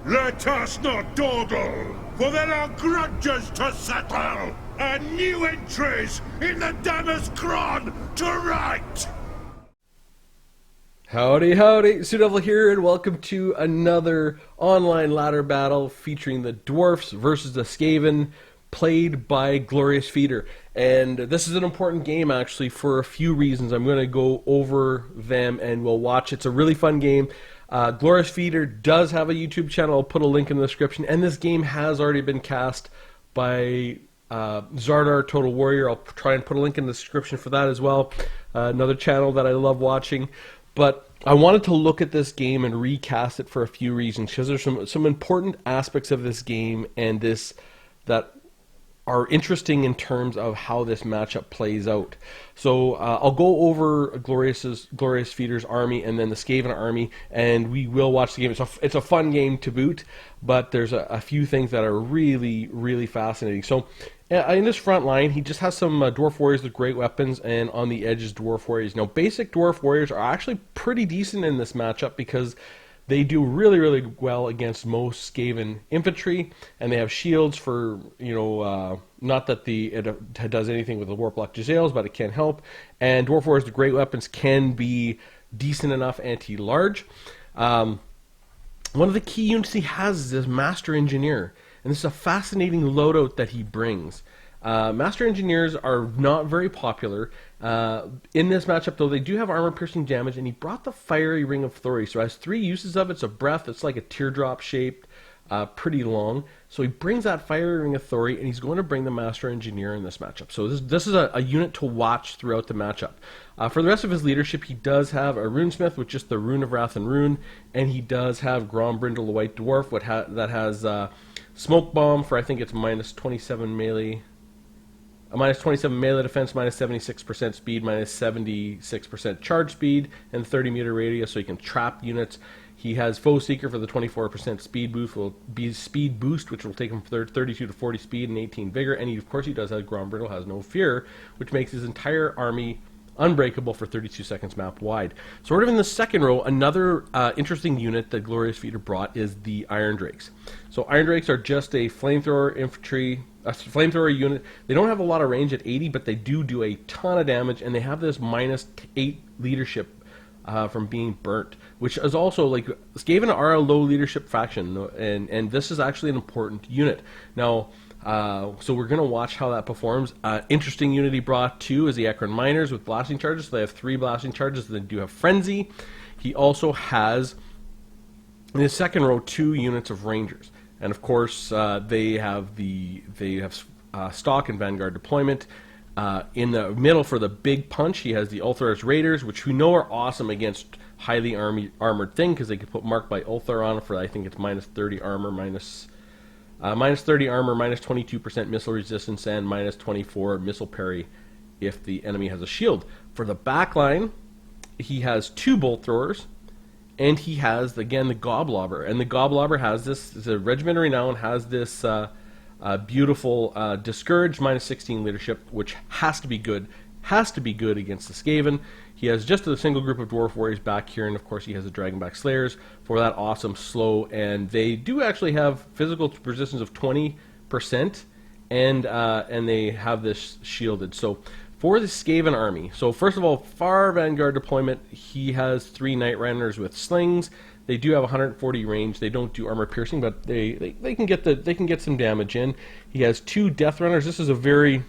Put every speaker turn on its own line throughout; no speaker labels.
Let us not dawdle, for there are grudges to settle, and new entries in the Dammer's Cron to right!
Howdy, howdy, Devil here, and welcome to another online ladder battle featuring the Dwarfs versus the Skaven, played by Glorious Feeder. And this is an important game, actually, for a few reasons. I'm going to go over them, and we'll watch. It's a really fun game. Glorious Feeder does have a YouTube channel. I'll put a link in the description. And this game has already been cast by Zardar Total Warrior. I'll try and put a link in the description for that as well. Another channel that I love watching. But I wanted to look at this game and recast it for a few reasons, because there's some important aspects of this game and this that are interesting in terms of how this matchup plays out. So I'll go over Glorious Feeder's army and then the Skaven army, and we will watch the game. It's a fun game to boot, but there's a few things that are really, really fascinating. So in this front line, he just has some Dwarf Warriors with great weapons, and on the edges, Dwarf Warriors. Now, basic Dwarf Warriors are actually pretty decent in this matchup because they do really, really well against most Skaven infantry, and they have shields for, not that it does anything with the Warplock Giselles, but it can help. And Dwarf Warriors with great weapons can be decent enough anti-large. One of the key units he has is this Master Engineer, and this is a fascinating loadout that he brings. Master Engineers are not very popular. In this matchup, though, they do have armor-piercing damage, and he brought the Fiery Ring of Thori. So it has 3 uses of it. It's a breath. It's like a teardrop shaped, pretty long. So he brings that Fiery Ring of Thori, and he's going to bring the Master Engineer in this matchup. So this is a unit to watch throughout the matchup. For the rest of his leadership, he does have a Runesmith with just the Rune of Wrath and Rune, and he does have Grombrindle, the White Dwarf, that has Smoke Bomb for, I think it's minus 27 melee. Minus 27 melee defense, minus 76% speed, minus 76% charge speed, and 30 meter radius, so you can trap units. He has Foe Seeker for the 24% speed boost, which will take him from 32 to 40 speed and 18 vigor. And of course he does have Grombrindle, has no fear, which makes his entire army unbreakable for 32 seconds map wide. Sort of in the second row, another interesting unit that Glorious Feeder brought is the Iron Drakes. So Iron Drakes are just a flamethrower infantry, a flamethrower unit. They don't have a lot of range at 80, but they do a ton of damage, and they have this minus 8 leadership from being burnt, which is also, like, Skaven are a low leadership faction, and this is actually an important unit. Now, so we're going to watch how that performs. Interesting unit he brought too is the Ekron Miners with blasting charges. So they have 3 blasting charges. They do have Frenzy. He also has, in his second row, 2 units of Rangers. And of course, they have Stock and Vanguard deployment. In the middle for the big punch, he has the Ulthar's Raiders, which we know are awesome against highly armored thing, because they can put Mark by Ulthar on for, I think it's minus 30 armor, minus 30 armor, minus 22% missile resistance, and minus 24 missile parry if the enemy has a shield. For the back line, he has 2 bolt throwers, and he has, again, the Goblobber. And the Goblobber has this, the Regiment of Renown has this beautiful Discouraged, minus 16 leadership, which has to be good against the Skaven. He has just a single group of Dwarf Warriors back here, and of course he has the Dragonback Slayers for that awesome slow, and they do actually have physical resistance of 20%, and they have this shielded. So for the Skaven army, so first of all, far Vanguard deployment, he has 3 Night Runners with slings. They do have 140 range. They don't do armor piercing, but they can get some damage in. He has 2 Death Runners. This is a very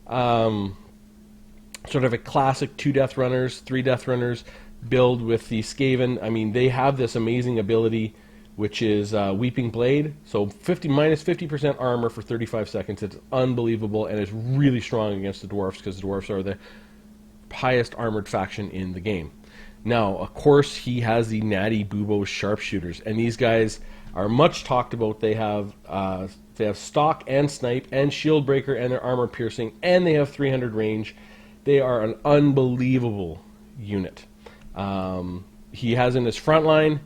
sort of a classic 2 Death Runners, 3 Death Runners build with the Skaven. I mean, they have this amazing ability, which is Weeping Blade. So minus 50% armor for 35 seconds. It's unbelievable, and it's really strong against the Dwarfs, because the Dwarfs are the highest armored faction in the game. Now, of course, he has the Natty Bubo Sharpshooters, and these guys are much talked about. They have stock and snipe and shield breaker, and their armor piercing, and they have 300 range. They are an unbelievable unit. He has in his front line,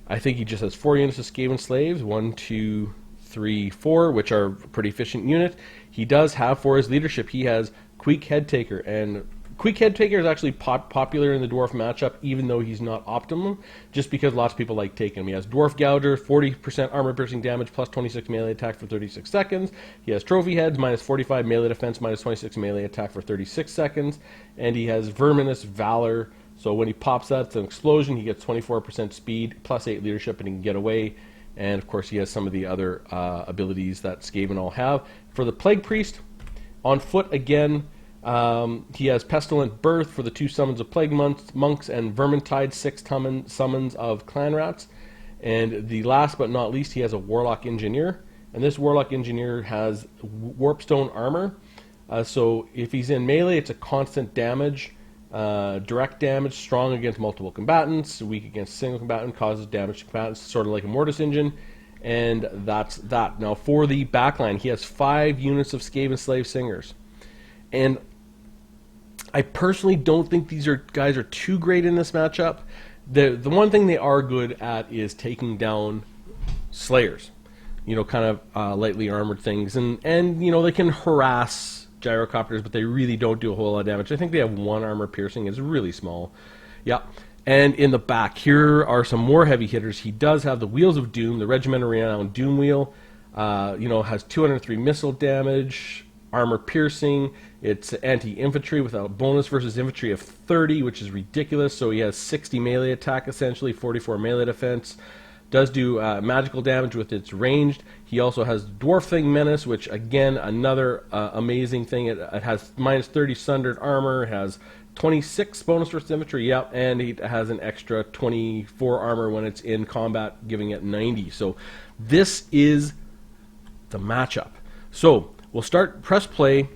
I think he just has 4 units of Skaven Slaves, 1, 2, 3, 4, which are a pretty efficient unit. He does have, for his leadership, he has Queek Headtaker, and Quick Head Taker is actually popular in the Dwarf matchup, even though he's not optimum, just because lots of people like taking him. He has Dwarf Gouger, 40% armor piercing damage, plus 26 melee attack for 36 seconds. He has Trophy Heads, minus 45 melee defense, minus 26 melee attack for 36 seconds. And he has Verminous Valor, so when he pops that, it's an explosion. He gets 24% speed, plus 8 leadership, and he can get away. And of course, he has some of the other abilities that Skaven all have. For the Plague Priest, on foot again, he has Pestilent Birth for the 2 summons of Plague Monks and Vermintide, 6 summons of Clan Rats. And the last but not least, he has a Warlock Engineer. And this Warlock Engineer has Warpstone Armor. So if he's in melee, it's a constant damage. Direct damage, strong against multiple combatants, weak against a single combatant, causes damage to combatants, sort of like a Mortis Engine. And that's that. Now for the backline, he has 5 units of Skaven Slave Singers. And I personally don't think these guys are too great in this matchup. The one thing they are good at is taking down Slayers. You know, kind of lightly armored things. And you know, they can harass Gyrocopters, but they really don't do a whole lot of damage. I think they have 1 armor piercing. It's really small. Yeah. And in the back, here are some more heavy hitters. He does have the Wheels of Doom, the Regimental Renown Doom Wheel. You know, has 203 missile damage, armor piercing. It's anti-infantry with a bonus versus infantry of 30, which is ridiculous. So he has 60 melee attack, essentially, 44 melee defense. Does do magical damage with its ranged. He also has Dwarf Thing Menace, which, again, another amazing thing. It has minus 30 sundered armor, has 26 bonus versus infantry, yep, and he has an extra 24 armor when it's in combat, giving it 90. So this is the matchup. So we'll press play,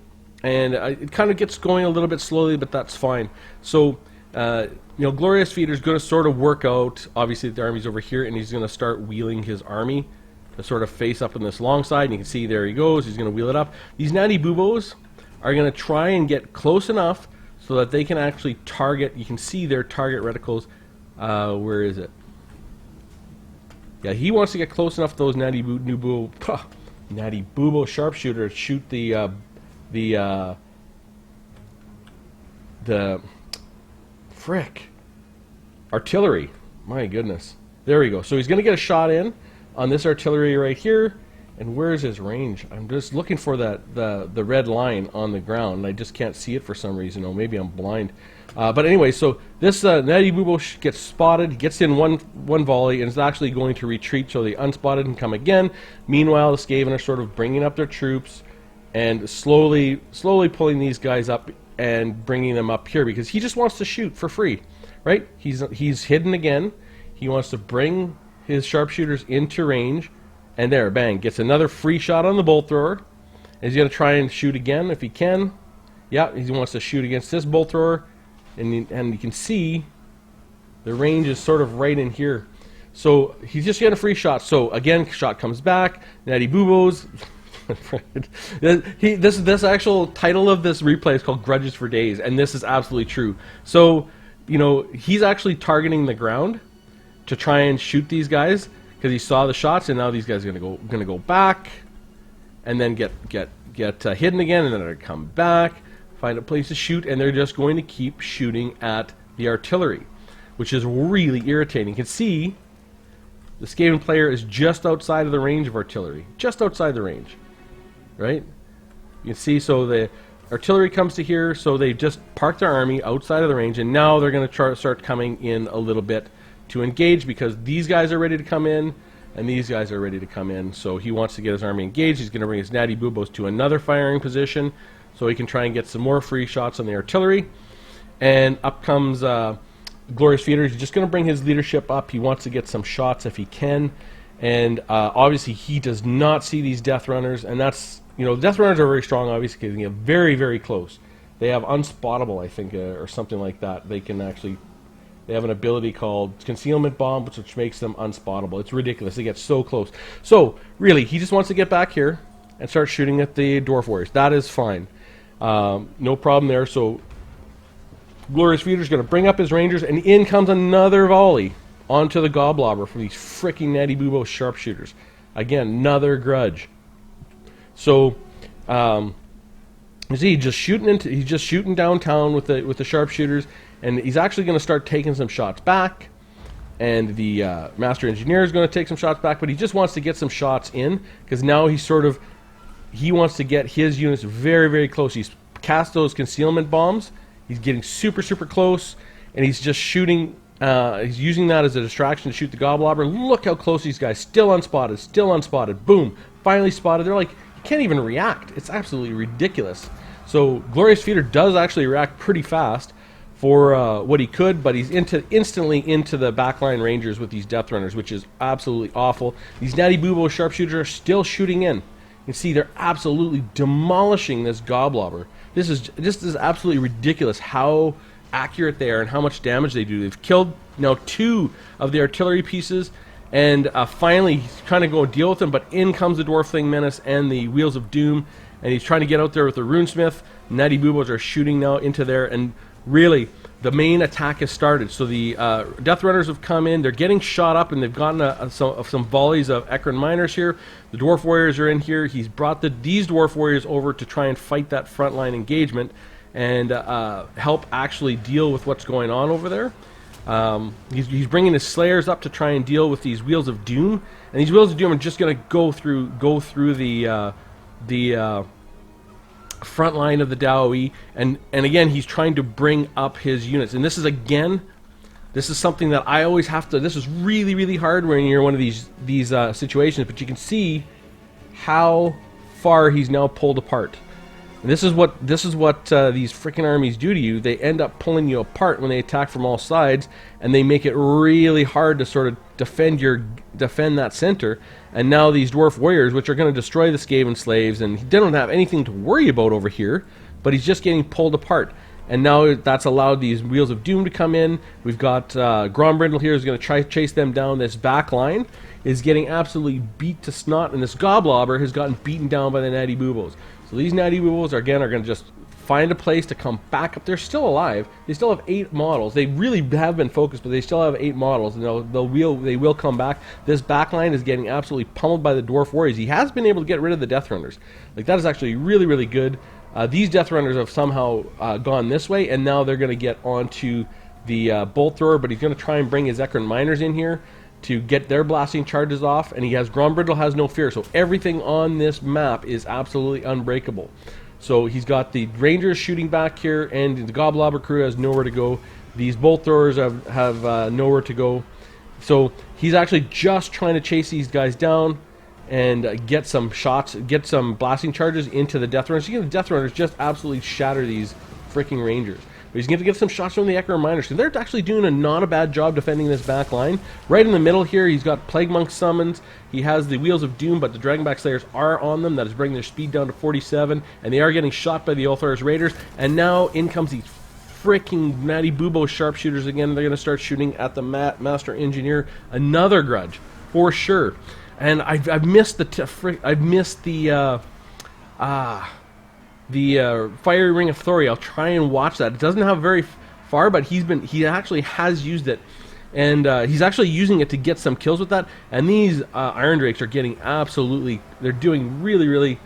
and it kind of gets going a little bit slowly, but that's fine. So, you know, Glorious Feeder is going to sort of work out. Obviously, the army's over here, and he's going to start wheeling his army to sort of face up on this long side. And you can see there he goes. He's going to wheel it up. These Natty Boobos are going to try and get close enough so that they can actually target. You can see their target reticles. Where is it? Yeah, he wants to get close enough to those Natty Boobo sharpshooter to shoot the frick artillery. My goodness. There we go. So he's going to get a shot in on this artillery right here. And where's his range? I'm just looking for the red line on the ground, and I just can't see it for some reason. Oh, maybe I'm blind. But anyway, so this Natty Boobo gets spotted. He gets in one volley, and is actually going to retreat so the unspotted can come again. Meanwhile, the Skaven are sort of bringing up their troops and slowly pulling these guys up and bringing them up here, because he just wants to shoot for free, right? He's hidden again. He wants to bring his sharpshooters into range, and there, bang, gets another free shot on the bolt thrower. And he's going to try and shoot again if he can. Yeah, he wants to shoot against this bolt thrower, and you can see the range is sort of right in here. So he's just getting a free shot. So again, shot comes back. Natty Boobos. This actual title of this replay is called Grudges for Days, and this is absolutely true. So, you know, he's actually targeting the ground to try and shoot these guys because he saw the shots, and now these guys are gonna go back and then get hidden again, and then they're gonna come back, find a place to shoot, and they're just going to keep shooting at the artillery, which is really irritating. You can see the Skaven player is just outside of the range of artillery, just outside the range. Right? You can see, so the artillery comes to here, so they just parked their army outside of the range, and now they're going to start coming in a little bit to engage, because these guys are ready to come in, and these guys are ready to come in. So he wants to get his army engaged. He's going to bring his Natty Boobos to another firing position, so he can try and get some more free shots on the artillery. And up comes Glorious Feeder. He's just going to bring his leadership up. He wants to get some shots if he can. And obviously he does not see these Death Runners, and that's, you know, Death Runners are very strong, obviously, because they get very, very close. They have Unspottable, I think, or something like that. They have an ability called Concealment Bomb, which makes them unspottable. It's ridiculous. They get so close. So, really, he just wants to get back here and start shooting at the Dwarf Warriors. That is fine. No problem there. So, Glorious Feeder is going to bring up his Rangers, and in comes another volley onto the Goblobber from these freaking Natty Boobo sharpshooters. Again, another grudge. So, You see, he's just shooting downtown with the sharpshooters, and he's actually going to start taking some shots back. And the master engineer is going to take some shots back, but he just wants to get some shots in because now he wants to get his units very, very close. He's cast those concealment bombs. He's getting super, super close, and he's just shooting. He's using that as a distraction to shoot the Goblobber. Look how close these guys. Still unspotted. Still unspotted. Boom. Finally spotted. They're like, you can't even react. It's absolutely ridiculous. So Glorious Feeder does actually react pretty fast for what he could, but he's instantly into the backline Rangers with these Death Runners, which is absolutely awful. These Natty Boobo sharpshooters are still shooting in. You can see they're absolutely demolishing this Goblobber. This is absolutely ridiculous how accurate they are and how much damage they do. They've killed now 2 of the artillery pieces, and finally he's trying to go deal with them, but in comes the Dwarf Thing Menace and the Wheels of Doom, and he's trying to get out there with the Runesmith. Natty Boobos are shooting now into there, and really the main attack has started. So the Death Runners have come in, they're getting shot up, and they've gotten some volleys of Ekron Miners here. The Dwarf Warriors are in here. He's brought these Dwarf Warriors over to try and fight that frontline engagement and help actually deal with what's going on over there. He's bringing his Slayers up to try and deal with these Wheels of Doom, and these Wheels of Doom are just going to go through the front line of the Daoi, and again he's trying to bring up his units, and this is something that I always have to. This is really, really hard when you're in one of these situations, but you can see how far he's now pulled apart. And this is what these freaking armies do to you. They end up pulling you apart when they attack from all sides, and they make it really hard to sort of defend that center. And now these Dwarf Warriors, which are going to destroy the Skaven slaves, and he don't have anything to worry about over here, but he's just getting pulled apart. And now that's allowed these Wheels of Doom to come in. We've got Grombrindle here is going to try to chase them down. This back line is getting absolutely beat to snot, and this Goblobber has gotten beaten down by the Natty Boobos. So these Natty Boobos are going to just find a place to come back up. They're still alive. They still have 8 models. They really have been focused, but they still have 8 models, and they will come back. This back line is getting absolutely pummeled by the Dwarf Warriors. He has been able to get rid of the Death Runners. Like, that is actually really, really good. These Death Runners have somehow gone this way, and now they're going to get onto the Bolt Thrower, but he's going to try and bring his Ekron Miners in here to get their blasting charges off, and he has Grombrindle has no fear, so everything on this map is absolutely unbreakable. So he's got the Rangers shooting back here, and the Goblobber crew has nowhere to go. These Bolt Throwers have nowhere to go. So he's actually just trying to chase these guys down and get some shots, get some blasting charges into the Death Runners. The Death Runners just absolutely shatter these freaking Rangers. But he's going to get some shots from the Ekron Miners, because they're actually doing not a bad job defending this back line. Right in the middle here, he's got Plague Monk summons. He has the Wheels of Doom, but the Dragonback Slayers are on them. That is bringing their speed down to 47, and they are getting shot by the Ulthar's Raiders. And now in comes these freaking Natty Boobo sharpshooters again. They're going to start shooting at the Master Engineer. Another grudge, for sure. And I've missed the Fiery Ring of Thori. I'll try and watch that. It doesn't have very far, but he actually has used it, and he's actually using it to get some kills with that. And these Iron Drakes are getting absolutely, they're doing really, really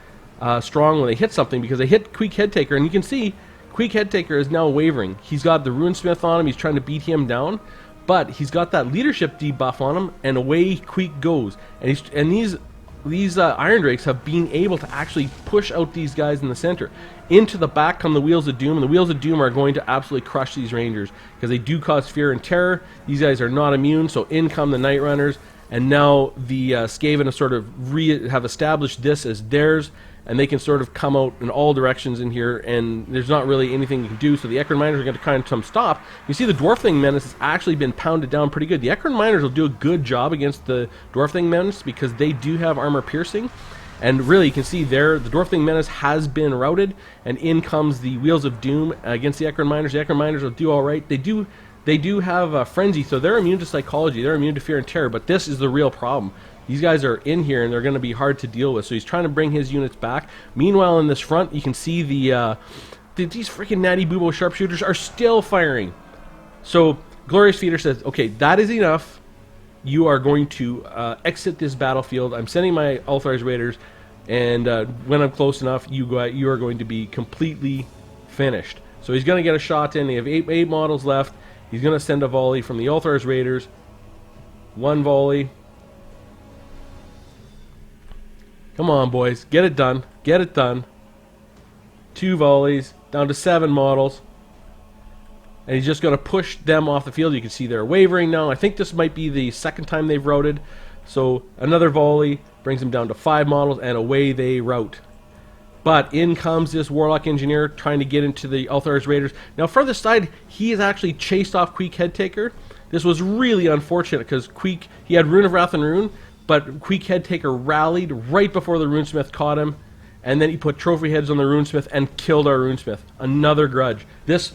strong when they hit something, because they hit Queek Headtaker, and you can see Queek Headtaker is now wavering. He's got the Runesmith on him. He's trying to beat him down, but he's got that leadership debuff on him, and away Queek goes. And these Iron Drakes have been able to actually push out these guys in the center. Into the back come the Wheels of Doom, and the Wheels of Doom are going to absolutely crush these Rangers, because they do cause fear and terror. These guys are not immune, so in come the Night Runners, and now the Skaven have sort of have established this as theirs, and they can sort of come out in all directions in here, and there's not really anything you can do, so the Ekron Miners are going to kind of come stop. You see the Dwarf Thing Menace has actually been pounded down pretty good. The Ekron Miners will do a good job against the Dwarf Thing Menace, because they do have armor piercing, and really you can see there the Dwarf Thing Menace has been routed, and in comes the Wheels of Doom against the Ekron Miners. The Ekron Miners will do alright. They do have Frenzy, so they're immune to psychology, they're immune to fear and terror, but this is the real problem. These guys are in here, and they're going to be hard to deal with, so he's trying to bring his units back. Meanwhile, in this front, you can see these freaking Natty Boobo sharpshooters are still firing. So Glorious Feeder says, okay, that is enough. You are going to exit this battlefield. I'm sending my Ulthar's Raiders. and when I'm close enough, you are going to be completely finished. So he's going to get a shot in. They have eight models left. He's going to send a volley from the Ulthar's Raiders. One volley. Come on, boys. Get it done. Get it done. Two volleys. Down to 7 models. And he's just going to push them off the field. You can see they're wavering now. I think this might be the second time they've routed. So another volley brings them down to 5 models, and away they rout. But in comes this Warlock Engineer trying to get into the Ulthar's Raiders. Now from the side, he has actually chased off Queek Headtaker. This was really unfortunate because Queek, he had Rune of Wrath and Rune, but Queek Headtaker rallied right before the Runesmith caught him, and then he put trophy heads on the Runesmith and killed our Runesmith. Another grudge. This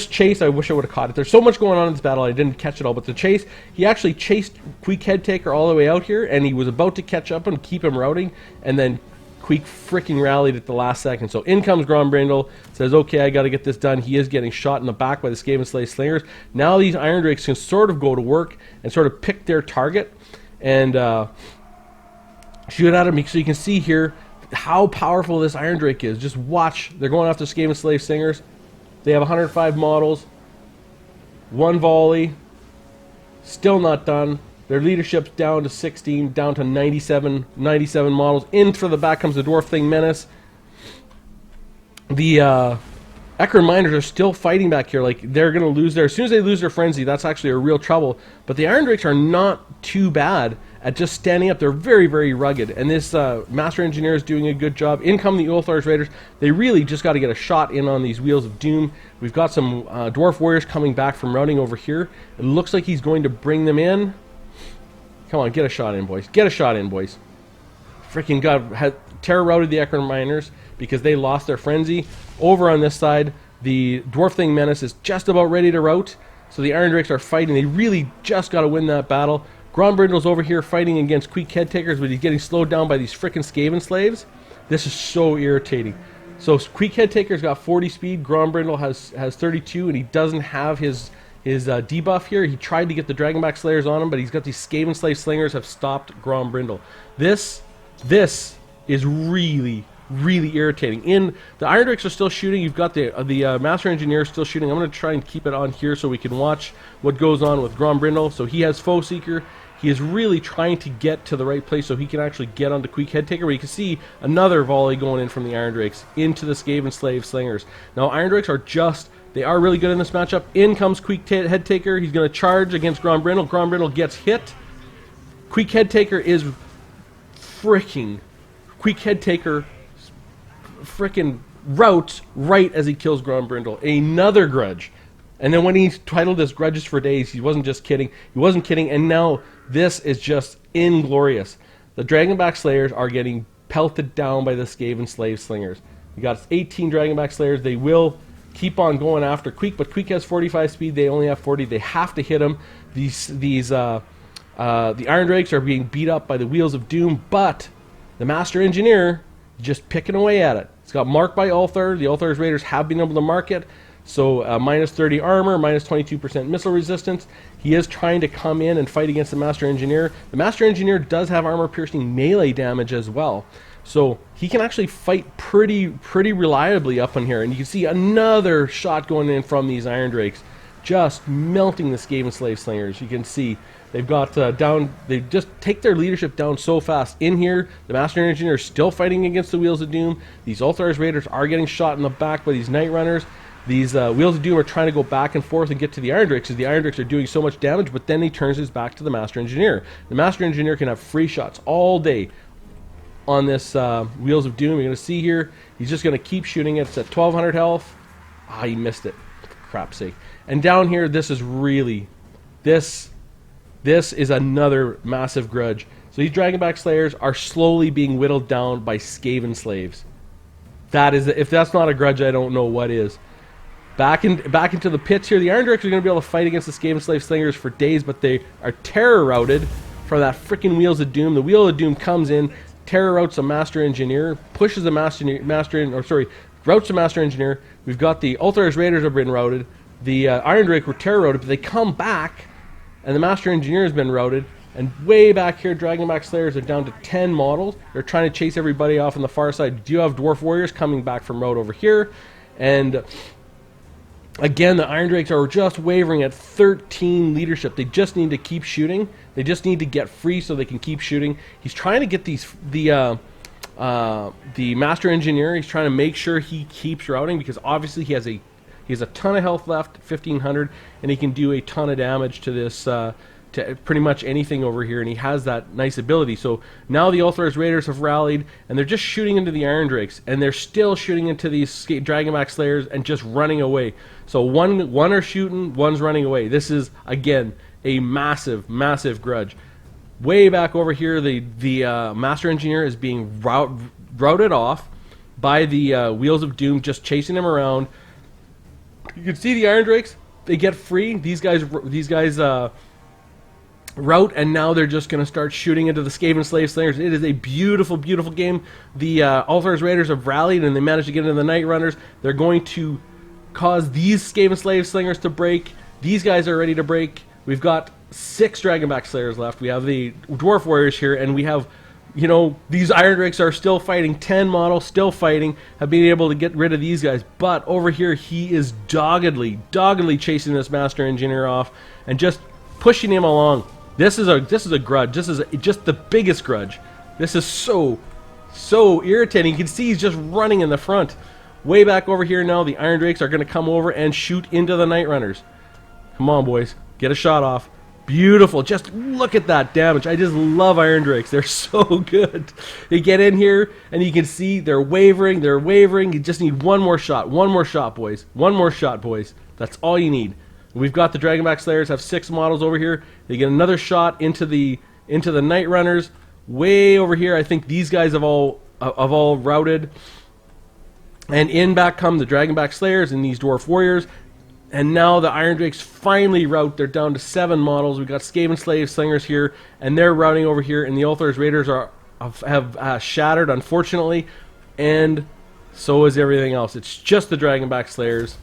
chase, I wish I would have caught it. There's so much going on in this battle, I didn't catch it all, but the chase, he actually chased Queek Headtaker all the way out here, and he was about to catch up and keep him routing, and then Queek freaking rallied at the last second. So in comes Grombrindle, says, okay, I got to get this done. He is getting shot in the back by the Skaven Slingers. Now these Iron Drakes can sort of go to work and sort of pick their target and shoot at him. So you can see here how powerful this Iron Drake is. Just watch. They're going after Skaven Slingers. They have 105 models. One volley. Still not done. Their leadership's down to 16, down to 97 models. In for the back comes the Dwarf Thing Menace. The Ekron Miners are still fighting back here. Like, they're going to lose their... As soon as they lose their Frenzy, that's actually a real trouble. But the Iron Drakes are not too bad at just standing up. They're very, very rugged. And this Master Engineer is doing a good job. In come the Ulthar's Raiders. They really just got to get a shot in on these Wheels of Doom. We've got some Dwarf Warriors coming back from routing over here. It looks like he's going to bring them in. Come on, get a shot in, boys. Get a shot in, boys. Freaking God. Terror routed the Ekron Miners because they lost their Frenzy. Over on this side, the Dwarf Thing Menace is just about ready to rout. So the Iron Drakes are fighting. They really just got to win that battle. Grombrindle's over here fighting against Queek Headtakers, but he's getting slowed down by these freaking Skaven slaves. This is so irritating. So Queek Headtaker's got 40 speed. Grombrindle has 32, and he doesn't have his debuff here. He tried to get the Dragonback Slayers on him, but he's got these Skaven Slave Slingers have stopped Grombrindle. This is really, really irritating. The Iron Drakes are still shooting. You've got the Master Engineer still shooting. I'm going to try and keep it on here so we can watch what goes on with Grombrindle. So he has Foe Seeker. He is really trying to get to the right place so he can actually get onto Queek Headtaker, where you can see another volley going in from the Iron Drakes into the Skaven Slave Slingers. Now Iron Drakes they are really good in this matchup. In comes Queek Headtaker. He's going to charge against Grombrindle. Grombrindle gets hit. Queek Headtaker is freaking... Queek Headtaker freaking routs right as he kills Grombrindle. Another grudge. And then when he titled this Grudges for Days, he wasn't just kidding. He wasn't kidding. And now this is just inglorious. The Dragonback Slayers are getting pelted down by the Skaven Slave Slingers. We got 18 Dragonback Slayers. They will keep on going after Queek, but Queek has 45 speed. They only have 40. They have to hit him. The Iron Drakes are being beat up by the Wheels of Doom, but the Master Engineer just picking away at it. It's got marked by Ulthar. The Ulthar's Raiders have been able to mark it. So minus 30 armor, minus 22% missile resistance. He is trying to come in and fight against the Master Engineer. The Master Engineer does have armor-piercing melee damage as well. So he can actually fight pretty reliably up in here. And you can see another shot going in from these Iron Drakes, just melting the Skaven Slave Slingers. You can see they've got they just take their leadership down so fast. In here, the Master Engineer is still fighting against the Wheels of Doom. These Ulthar's Raiders are getting shot in the back by these Night Runners. These Wheels of Doom are trying to go back and forth and get to the Iron Drakes, because the Iron Drakes are doing so much damage, but then he turns his back to the Master Engineer. The Master Engineer can have free shots all day on this Wheels of Doom. You're going to see here, he's just going to keep shooting it. It's at 1200 health. Ah, he missed it. For crap's sake. And down here, this is really... This is another massive grudge. So these Dragonback Slayers are slowly being whittled down by Skaven slaves. If that's not a grudge, I don't know what is. Back into the pits here. The Iron Drakes are going to be able to fight against the Skaven Slave Slingers for days, but they are terror routed from that freaking Wheels of Doom. The Wheel of Doom comes in, terror routs the Master Engineer, pushes the routs the Master Engineer. We've got the Ulthar's Raiders have been routed. The Iron Drake were terror routed, but they come back, and the Master Engineer has been routed. And way back here, Dragonback Slayers are down to 10 models. They're trying to chase everybody off on the far side. You do have Dwarf Warriors coming back from route over here. And again, the Iron Drakes are just wavering at 13 leadership. They just need to keep shooting. They just need to get free so they can keep shooting. He's trying to get the Master Engineer. He's trying to make sure he keeps routing because obviously he has a ton of health left, 1500, and he can do a ton of damage to this to pretty much anything over here, and he has that nice ability. So now the Ulthor's Raiders have rallied, and they're just shooting into the Iron Drakes, and they're still shooting into these Dragonback Slayers and just running away. So one are shooting, one's running away. This is, again, a massive, massive grudge. Way back over here, the Master Engineer is being routed off by the Wheels of Doom, just chasing him around. You can see the Iron Drakes, they get free. These guys route, and now they're just going to start shooting into the Skaven Slave Slingers. It is a beautiful, beautiful game. The Ulthor's Raiders have rallied, and they managed to get into the Night Runners. They're going to cause these Skaven Slave Slingers to break. These guys are ready to break. We've got 6 Dragonback Slayers left. We have the Dwarf Warriors here, and we have, you know, these Iron Drakes are still fighting. 10 models, still fighting, have been able to get rid of these guys. But over here, he is doggedly chasing this Master Engineer off and just pushing him along. This is a grudge. This is just the biggest grudge. This is so irritating. You can see he's just running in the front. Way back over here now, the Iron Drakes are going to come over and shoot into the Night Runners. Come on, boys. Get a shot off. Beautiful. Just look at that damage. I just love Iron Drakes. They're so good. They get in here, and you can see they're wavering. They're wavering. You just need one more shot. One more shot, boys. One more shot, boys. That's all you need. We've got the Dragonback Slayers have 6 models over here. They get another shot into the Night Runners. Way over here, I think these guys have all routed. And in back come the Dragonback Slayers and these Dwarf Warriors. And now the Iron Drakes finally rout. They're down to 7 models. We've got Skaven Slave Slingers here, and they're routing over here. And the Ulthor's Raiders have shattered, unfortunately, and so is everything else. It's just the Dragonback Slayers.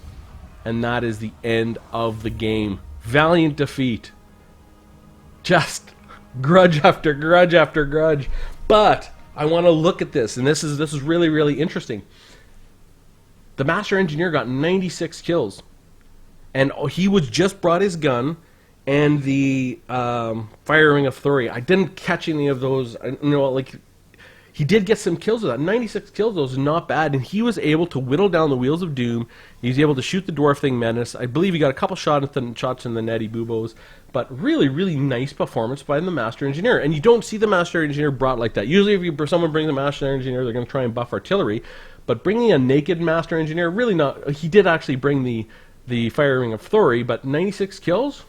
And that is the end of the game. Valiant defeat. Just grudge after grudge after grudge. But I want to look at this, and this is really, really interesting. The Master Engineer got 96 kills. And he was just brought his gun and the Fire Ring of Thori. I didn't catch any of those. You know, like, he did get some kills with that. 96 kills, those are not bad. And he was able to whittle down the Wheels of Doom. He was able to shoot the Dwarf Thing Menace. I believe he got a couple shots in the Netty Boobos. But really, really nice performance by the Master Engineer. And you don't see the Master Engineer brought like that. Usually if someone brings the Master Engineer, they're going to try and buff artillery. But bringing a naked Master Engineer, really not... He did actually bring the Fire Ring of Thori, but 96 kills?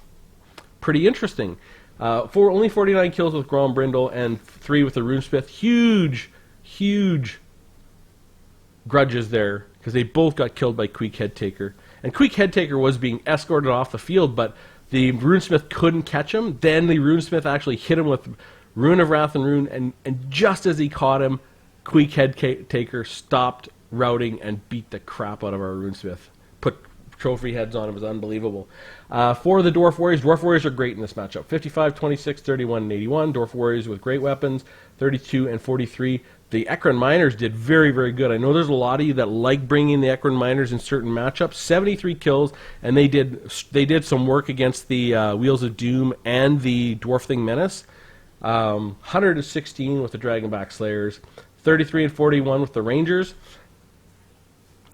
Pretty interesting. Only 49 kills with Grombrindle and 3 with the Runesmith. Huge grudges there, because they both got killed by Queek Headtaker. And Queek Headtaker was being escorted off the field, but the Runesmith couldn't catch him. Then the Runesmith actually hit him with Rune of Wrath and Rune, and just as he caught him, Queek Headtaker stopped routing and beat the crap out of our Runesmith. Put trophy heads on. It was unbelievable. For the Dwarf Warriors are great in this matchup. 55, 26, 31, and 81. Dwarf Warriors with great weapons, 32 and 43. The Ekron Miners did very, very good. I know there's a lot of you that like bringing the Ekron Miners in certain matchups. 73 kills, and they did some work against the Wheels of Doom and the Dwarf Thing Menace. 116 with the Dragonback Slayers. 33 and 41 with the Rangers.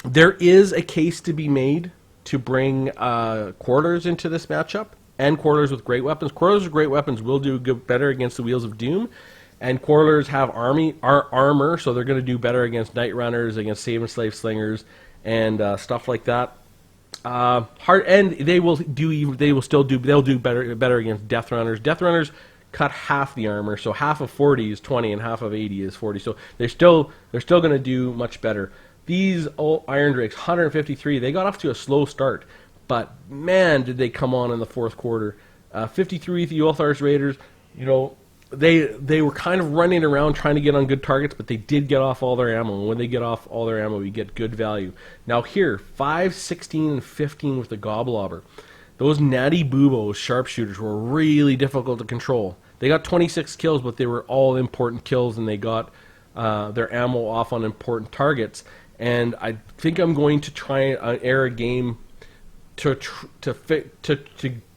There is a case to be made to bring Quarters into this matchup, and Quarters with great weapons. Quarters with great weapons will do better against the Wheels of Doom, and Quarters have armor, so they're going to do better against Night Runners, against Skaven Slave Slingers, and stuff like that. They'll do better against Death Runners. Death Runners cut half the armor, so half of 40 is 20 and half of 80 is 40. So they're still going to do much better. These old Iron Drakes, 153, they got off to a slow start, but man, did they come on in the fourth quarter. 53, the Ulthor's Raiders, you know, they were kind of running around trying to get on good targets, but they did get off all their ammo. And when they get off all their ammo, we get good value. Now here, 5, 16, and 15 with the Goblobber. Those Natty Boobos sharpshooters were really difficult to control. They got 26 kills, but they were all important kills, and they got their ammo off on important targets. And I think I'm going to try and air a game to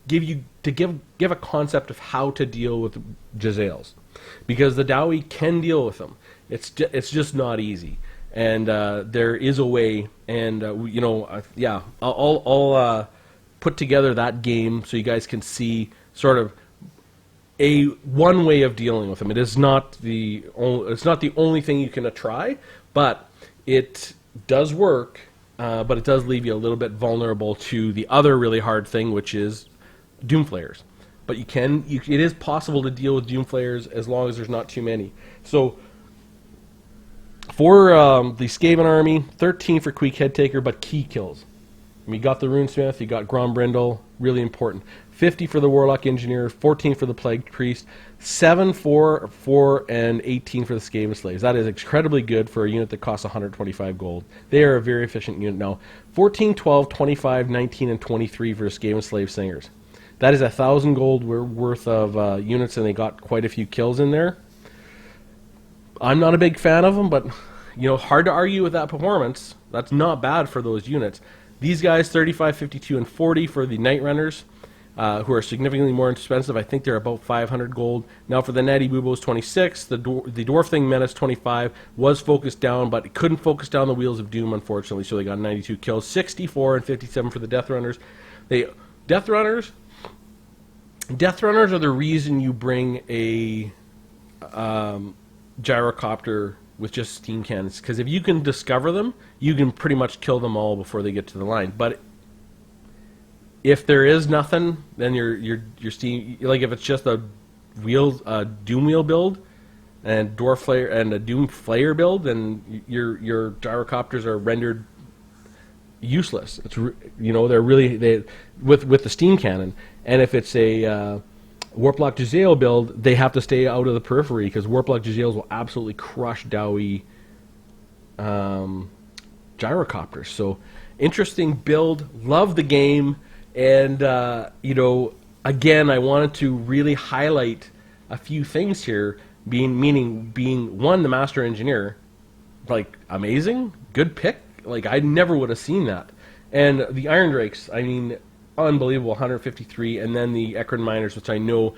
give a concept of how to deal with Jezzails, because the Dowie can deal with them. It's just not easy, and there is a way. And yeah, I'll put together that game so you guys can see sort of one way of dealing with them. It is not the only thing you can try, but it does work. But it does leave you a little bit vulnerable to the other really hard thing, which is Doomflayers. But it is possible to deal with Doomflayers as long as there's not too many. So for the Skaven army, 13 for Queek Headtaker, but key kills. I mean, you got the Runesmith, you got Grombrindle, really important. 50 for the Warlock Engineer, 14 for the Plague Priest, 7 for 4, and 18 for the Skaven Slaves. That is incredibly good for a unit that costs 125 gold. They are a very efficient unit now. 14, 12, 25, 19, and 23 for the Skaven Slave Singers. That is 1,000 gold worth of units, and they got quite a few kills in there. I'm not a big fan of them, but hard to argue with that performance. That's not bad for those units. These guys, 35, 52, and 40 for the Night Runners, who are significantly more expensive. I think they're about 500 gold. Now for the Natty Boobos, 26. The Dwarf Thing Menace, 25. Was focused down, but it couldn't focus down the Wheels of Doom, unfortunately, so they got 92 kills. 64 and 57 for the Death Runners. Death Runners are the reason you bring a gyrocopter with just steam cannons, because if you can discover them, you can pretty much kill them all before they get to the line. But if there is nothing, then your steam, like if it's just a Doom Wheel build and Dwarf Flayer and a Doom Flayer build, then your gyrocopters are rendered useless. It's they're really with the steam cannon. And if it's a Warplock Jezzail build, they have to stay out of the periphery, because Warplock Jezzails will absolutely crush Dowie gyrocopters. So interesting build. Love the game. And again, I wanted to really highlight a few things here. Being one, the Master Engineer, like amazing, good pick. Like I never would have seen that. And the Iron Drakes, I mean, unbelievable, 153, and then the Ekron Miners, which I know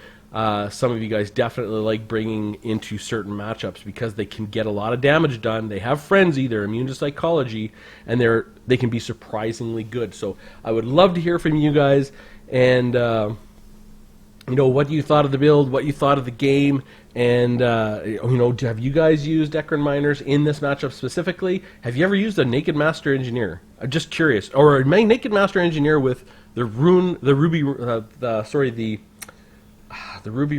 some of you guys definitely like bringing into certain matchups because they can get a lot of damage done. They have frenzy, they're immune to psychology, and they can be surprisingly good. So I would love to hear from you guys, and what you thought of the build, what you thought of the game, and have you guys used Ekron Miners in this matchup specifically? Have you ever used a Naked Master Engineer? I'm just curious, or a Naked Master Engineer with the Ruby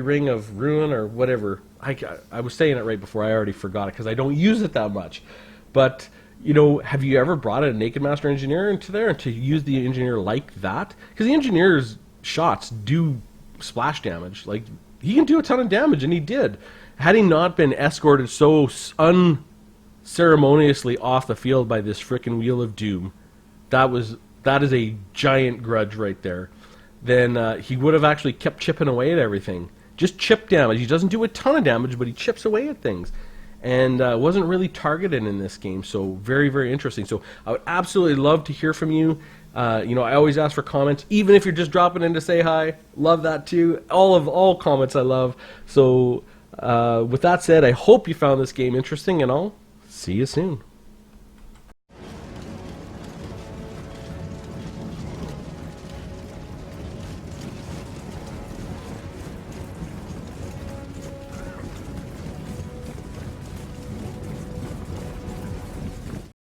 Ring of Ruin, or whatever. I was saying it right before, I already forgot it because I don't use it that much. But have you ever brought a Naked Master Engineer into there and to use the Engineer like that? Because the Engineer's shots do splash damage. Like, he can do a ton of damage, and he did. Had he not been escorted so unceremoniously off the field by this frickin' Wheel of Doom, that is a giant grudge right there. Then he would have actually kept chipping away at everything. Just chip damage. He doesn't do a ton of damage, but he chips away at things. And wasn't really targeted in this game, so very, very interesting. So I would absolutely love to hear from you. I always ask for comments, even if you're just dropping in to say hi. Love that too. All comments I love. So with that said, I hope you found this game interesting, and I'll see you soon.